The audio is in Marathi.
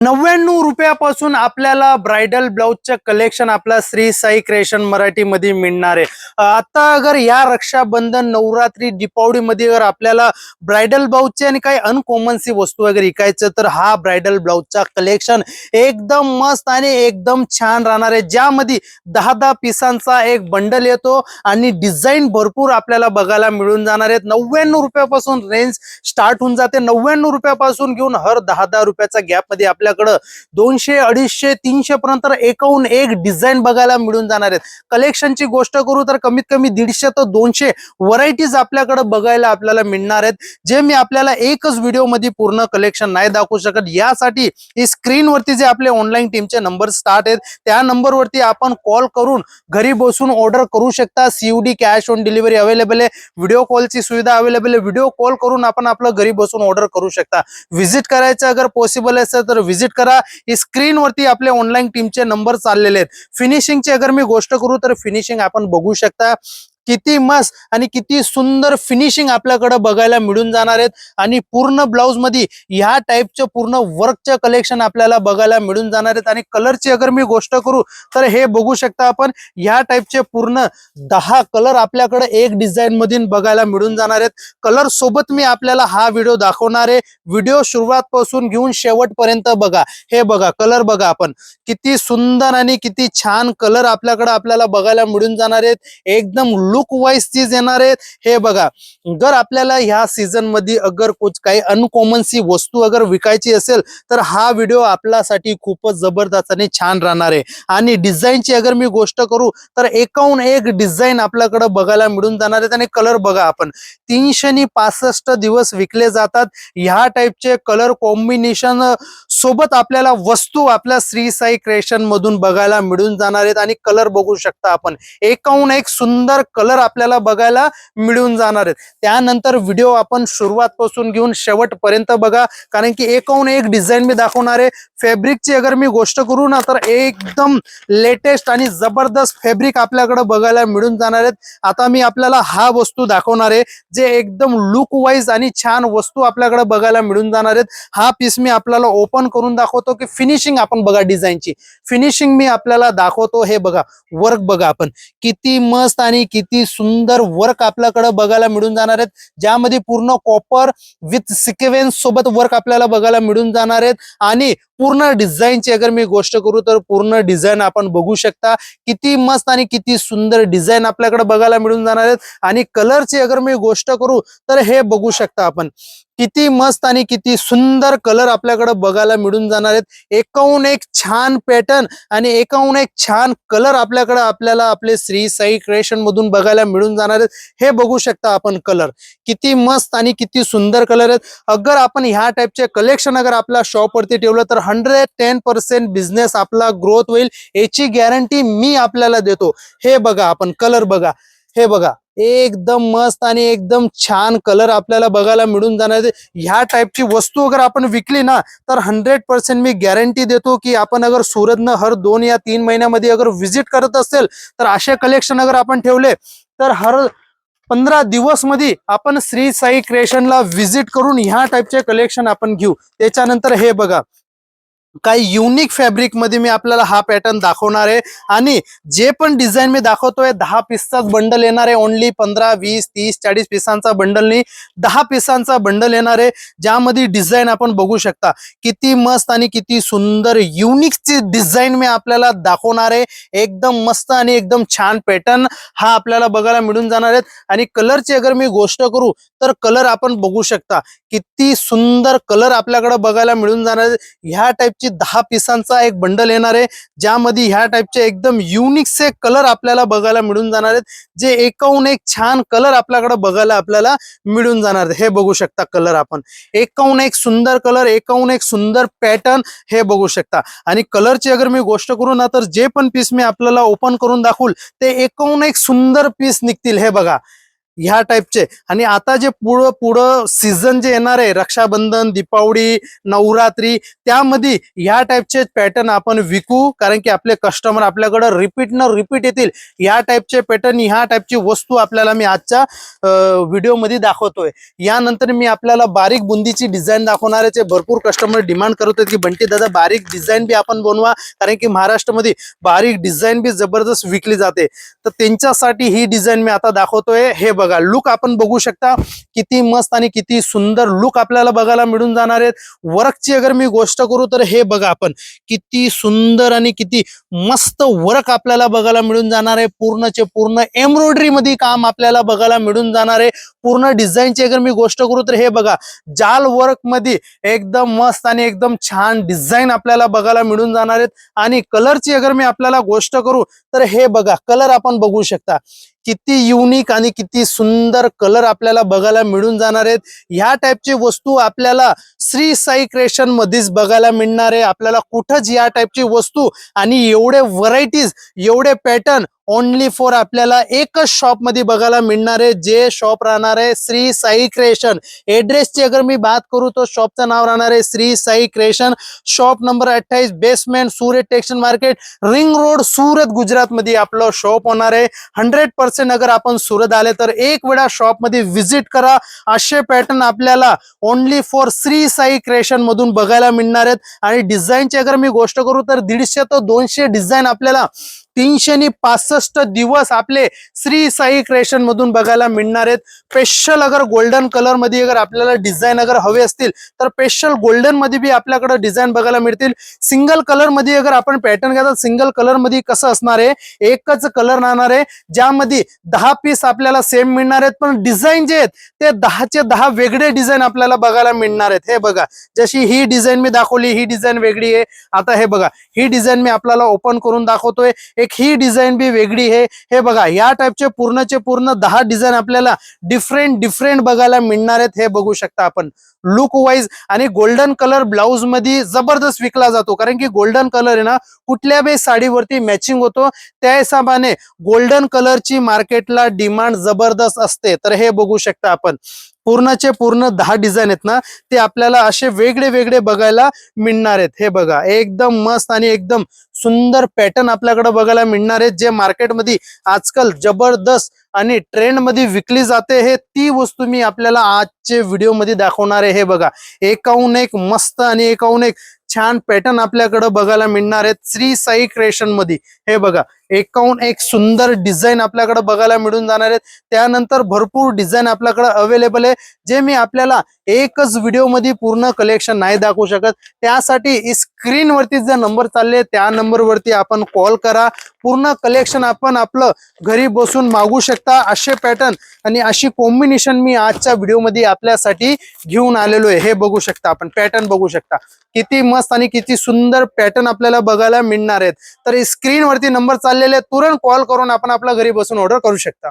₹99 आपल्याला ब्राइडल ब्लाउजचं कलेक्शन आपला श्री साई क्रिएशन मराठी मध्ये मिळणार आहे। आता अगर या रक्षाबंधन नवरात्री दीपावली मध्ये अगर आपल्याला ब्राइडल ब्लाउजचे आणि काही अनकॉमन सी वस्तू वगैरे विकायचं तर हा ब्राइडल ब्लाउजचा कलेक्शन एकदम मस्त आणि एकदम छान राहणार आहे, ज्यामध्ये 10 पिसांचा एक बंडल येतो आणि डिझाईन भरपूर आपल्याला बघायला मिळून जाणार आहेत। ₹99 रेंज स्टार्ट होऊन जाते। ₹99 घेऊन हर 10 रुपयाचा गॅप मध्ये आपल्याकडे 200, 250, 300 पर्यंत एकूण एक डिझाईन बघायला मिळून जाणार आहेत। कलेक्शनची गोष्ट करू तर कमीत कमी 150 ते 200 व्हरायटीज आपल्याकडे बघायला आपल्याला मिळणार आहेत, जे मी आपल्याला एकच व्हिडिओ मध्ये पूर्ण कलेक्शन नाही दाखवू शकत। यासाठी स्क्रीन वरती जे आपले ऑनलाईन टीमचे नंबर स्टार्ट आहेत त्या नंबर वरती आपण कॉल करून घरी बसून ऑर्डर करू शकता। COD cash on delivery available आहे, व्हिडिओ कॉलची सुविधा अवेलेबल आहे। व्हिडिओ कॉल करून आपण आपलं घरी बसून ऑर्डर करू शकता। विजिट करायचं अगर पॉसिबल असेल तर विजिट करा। स्क्रीन वरती आपले ऑनलाईन टीमचे नंबर चाललेले आहेत। फिनिशिंगची अगर मी गोष्ट करू तर फिनिशिंग आपण बघू शकता, किती मस्त आणि किती सुंदर फिनिशिंग आपल्याकडे बघायला मिळून जाणार आहेत। आणि पूर्ण ब्लाउज मध्ये ह्या टाइपचं पूर्ण वर्कचं कलेक्शन आपल्याला बघायला मिळून जाणार आहेत। आणि कलरची अगर मी गोष्ट करू तर हे बघू शकता आपण, ह्या टाइपचे पूर्ण 10 कलर आपल्याकडे एक डिझाईन मधून बघायला मिळून जाणार आहेत। कलर सोबत मी आपल्याला हा व्हिडिओ दाखवणार आहे। व्हिडिओ सुरुवात पासून घेऊन शेवटपर्यंत बघा। हे बघा कलर बघा आपण, किती सुंदर आणि किती छान कलर आपल्याकडे आपल्याला बघायला मिळून जाणार आहेत। एकदम लुक वाइज चीज येणार आहेत। हे बघा, जर आपल्याला ह्या सीझन मध्ये अगर कुछ काही अनकॉमन सी वस्तू अगर विकायची असेल तर हा व्हिडिओ आपल्यासाठी खूपच जबरदस्त आणि छान राहणार आहे। आणि डिझाईनची अगर मी गोष्ट करू तर एकूण एक डिझाईन आपल्याकडे बघायला मिळून जाणार आहेत। आणि कलर बघा आपण, 365 दिवस विकले जातात ह्या टाइपचे कलर कॉम्बिनेशन सोबत आपल्याला वस्तू आपल्या श्री साई क्रिएशन मधून बघायला मिळून जाणार आहेत। आणि कलर बघू शकता आपण, एकूण एक सुंदर कलर आपल्याला बघायला मिळून जाणार आहेत। त्यानंतर व्हिडिओ आपण सुरुवात पासून घेऊन शेवटपर्यंत बघा, कारण की एकूण एक डिझाईन मी दाखवणार आहे। फॅब्रिकची अगर मी गोष्ट करू ना तर एकदम लेटेस्ट आणि जबरदस्त फॅब्रिक आपल्याकडे बघायला मिळून जाणार आहेत। आता मी आपल्याला हा वस्तू दाखवणार आहे, जे एकदम लुक वाइज आणि छान वस्तू आपल्याकडे बघायला मिळून जाणार आहेत। हा पीस मी आपल्याला ओपन करून दाखवतो की फिनिशिंग आपण बघा, डिझाईनची फिनिशिंग मी आपल्याला दाखवतो। हे बघा वर्क बघा आपण, किती मस्त आणि किती सुंदर वर्क आपल्याकडे बघायला मिळून जाणार आहेत, ज्यामध्ये पूर्ण कॉपर विथ सिक्वेन्स सोबत वर्क आपल्याला बघायला मिळून जाणार आहेत। आणि पूर्ण डिझाईनची अगर मी गोष्ट करू तर पूर्ण डिझाईन आपण बघू शकता, किती मस्त आणि किती सुंदर डिझाईन आपल्याकडे बघायला मिळून जाणार आहेत। आणि कलरची अगर मी गोष्ट करू तर हे बघू शकता आपण, किती मस्त आणि किती सुंदर कलर आपल्याकडे बघायला मिळून जाणार आहेत। एकूण एक छान पॅटर्न आणि एकूण एक छान कलर आपल्याकडे आपल्याला आपले श्री साई क्रिएशन मधून बघायला मिळून जाणार आहेत। हे बघू शकता आपण, कलर किती मस्त आणि किती सुंदर कलर आहेत। अगर आपण ह्या टाइपचे कलेक्शन अगर आपल्या शॉप वरती ठेवलं तर 110% बिझनेस आपला ग्रोथ होईल, याची गॅरंटी मी आपल्याला देतो। हे बघा आपण कलर बघा, हे बघा एकदम मस्त आणि एकदम छान कलर आपल्याला बघायला मिळून जाणार आहे। ह्या टाइपची वस्तू अगर आपण विकली ना तर 100% मी गॅरंटी देतो की आपण अगर सुरतनं हर 2 या 3 महिन्यामध्ये अगर विजिट करत असेल तर असे कलेक्शन अगर आपण ठेवले तर हर 15 दिवस मध्ये आपण श्री साई क्रिएशनला विजिट करून ह्या टाइपचे कलेक्शन आपण घेऊ। त्याच्यानंतर हे बघा, काही युनिक फॅब्रिक मध्ये मी आपल्याला हा पॅटर्न दाखवणार आहे। आणि जे पण डिझाईन मी दाखवतोय 10 पीसचाच बंडल येणार आहे। ओनली 15, 20, 30, 40 पिसांचा बंडल नाही, 10 पिसांचा बंडल येणार आहे, ज्यामध्ये डिझाईन आपण बघू शकता, किती मस्त आणि किती सुंदर युनिक ची डिझाईन मी आपल्याला दाखवणार आहे। एकदम मस्त आणि एकदम छान पॅटर्न हा आपल्याला बघायला मिळून जाणार आहे। आणि कलरची अगर मी गोष्ट करू तर कलर आपण बघू शकता, किती सुंदर कलर आपल्याकडे बघायला मिळून जाणार आहे। ह्या टाइपची 10 पिसांचा एक बंडल येणार आहे, ज्यामध्ये ह्या टाइपचे एकदम युनिक से कलर आपल्याला बघायला मिळून जाणार आहेत, जे एकूण एक छान कलर आपल्याकडे बघायला आपल्याला मिळून जाणार आहेत। हे बघू शकता कलर आपण, एकूण एक सुंदर कलर, एकूण एक सुंदर पॅटर्न हे बघू शकता। आणि कलरची अगर मी गोष्ट करू ना तर जे पण पीस मी आपल्याला ओपन करून दाखवू ते एकूण एक सुंदर पीस निघतील। हे बघा, ह्या टाईपचे. आणि आता जे पुढं पुढं सीझन जे येणार आहे, रक्षाबंधन, दीपावली, नवरात्री, त्यामध्ये ह्या टाईपचे पॅटर्न आपण विकू, कारण की आपले कस्टमर आपल्याकडे रिपीट न रिपीट येतील. ह्या टाईपचे पॅटर्न, ह्या टाईपची वस्तू आपल्याला मी आजच्या व्हिडिओमध्ये दाखवतोय. यानंतर मी आपल्याला बारीक बुंदीची डिझाईन दाखवणार आहे. भरपूर कस्टमर डिमांड करत आहेत की बंटी दादा बारीक डिझाईन बी आपण बनवा, कारण की महाराष्ट्रामध्ये बारीक डिझाईन बी जबरदस्त विकली जाते. तर त्यांच्यासाठी ही डिझाईन मी आता दाखवतोय. हे बघा, लुक आपण बघू शकता, किती मस्त आणि किती सुंदर लुक आपल्याला बघायला मिळून जाणार आहेत. वर्कची अगर मी गोष्ट करू तर हे बघा आपण, किती सुंदर आणि किती मस्त वर्क आपल्याला बघायला मिळून जाणार आहे. पूर्णचे पूर्ण एम्ब्रॉयडरी मध्ये काम आपल्याला बघायला मिळून जाणार आहे. पूर्ण डिझाईनची अगर मी गोष्ट करू तर हे बघा, जाल वर्क मध्ये एकदम मस्त आणि एकदम छान डिझाईन आपल्याला बघायला मिळून जाणार आहेत. आणि कलरची अगर मी आपल्याला गोष्ट करू तर हे बघा, कलर आपण बघू शकता, किती युनिक आणि किती सुंदर कलर आपल्याला बघायला मिळून जाणार आहेत. ह्या टाईपची वस्तू आपल्याला श्री साई क्रिएशन मध्येच बघायला मिळणार आहे. आपल्याला कुठंच या टाईपची वस्तू आणि एवढे व्हरायटीज, एवढे पॅटर्न ओनली फॉर आपल्याला एकच शॉप मध्ये बघायला मिळणार आहे, जे शॉप राहणार आहे श्री साई क्रिएशन. एड्रेसची अगर मी बात करू तो शॉपचं नाव राहणार आहे Shri Sai creation. Shop number 28, basement, Surat textile market, ring road, Surat, Gujarat मध्ये आपलं शॉप होणार आहे. 100% अगर आपण सुरत आले तर एक वेळा शॉप मध्ये व्हिजिट करा. असे पॅटर्न आपल्याला only for Shri Sai creation मधून बघायला मिळणार आहेत. आणि डिझाईनची अगर मी गोष्ट करू तर 150 ते 200 डिझाईन आपल्याला 365 दिवस आपले श्री साई क्रिएशन मधून बघायला मिळणार आहेत. स्पेशल अगर गोल्डन कलर मध्ये अगर आपल्याला डिझाईन अगर हवे असतील तर स्पेशल गोल्डन मध्ये बी आपल्याकडे डिझाईन बघायला मिळतील. सिंगल कलर मध्ये अगर आपण पॅटर्न घेतात, सिंगल कलर मध्ये कसं असणार आहे, एकच कलर राहणार आहे, ज्यामध्ये 10 पीस आपल्याला सेम मिळणार आहेत, पण डिझाईन जे आहेत ते 10चे 10 वेगळे डिझाईन आपल्याला बघायला मिळणार आहेत. हे बघा, जशी ही डिझाईन मी दाखवली, ही डिझाईन वेगळी आहे. आता हे बघा, ही डिझाईन मी आपल्याला ओपन करून दाखवतोय. एक ही डिझाईन बी वेगळी आहे. हे बघा, या टाईपचे पूर्णचे पूर्ण 10 डिझाईन आपल्याला डिफरंट बघायला मिळणार आहेत. हे बघू शकता आपण, लुक वाईज. आणि गोल्डन कलर ब्लाउज मध्ये जबरदस्त विकला जातो, कारण की गोल्डन कलर आहे ना कुठल्या बी साडीवरती मॅचिंग होतो. त्या हिशोबाने गोल्डन कलरची मार्केटला डिमांड जबरदस्त असते. तर हे बघू शकता आपण, पूर्णचे पूर्ण 10 डिझाईन आहेत ना, ते आपल्याला असे वेगळे वेगळे बघायला मिळणार आहेत. हे बघा, एकदम मस्त आणि एकदम सुंदर पॅटर्न आपल्याकडे बघायला मिळणार आहेत, जे मार्केटमध्ये आजकाल जबरदस्त आणि ट्रेंड मध्ये विकली जाते. हे ती वस्तू मी आपल्याला आजचे व्हिडिओ मध्ये दाखवणार आहे. हे बघा, एकाहून एक मस्त आणि एकाहून एक छान पॅटर्न आपल्याकडे बघायला मिळणार आहेत श्री साई क्रिएशन मध्ये. हे बघा, एकाहून एक सुंदर डिझाईन आपल्याकडे बघायला मिळून जाणार आहेत. त्यानंतर भरपूर डिझाईन आपल्याकडे अवेलेबल आहे, जे मी आपल्याला एकच व्हिडिओ मध्ये पूर्ण कलेक्शन नाही दाखवू शकत. त्यासाठी स्क्रीन वरती जे नंबर चालले त्या नंबर वरती आपण कॉल करा. पूर्ण कलेक्शन आपण आपलं घरी बसून मागू शकता. असे पॅटर्न आणि अशी कॉम्बिनेशन मी आजच्या व्हिडिओ मध्ये आपल्यासाठी घेऊन आलेलो आहे. हे बघू शकता आपण, पॅटर्न बघू शकता, किती मस्त आणि किती सुंदर पॅटर्न आपल्याला बघायला मिळणार आहेत. तर स्क्रीन वरती नंबर चाललेले, तुरंत कॉल करून आपण आपल्या घरी बसून ऑर्डर करू शकता.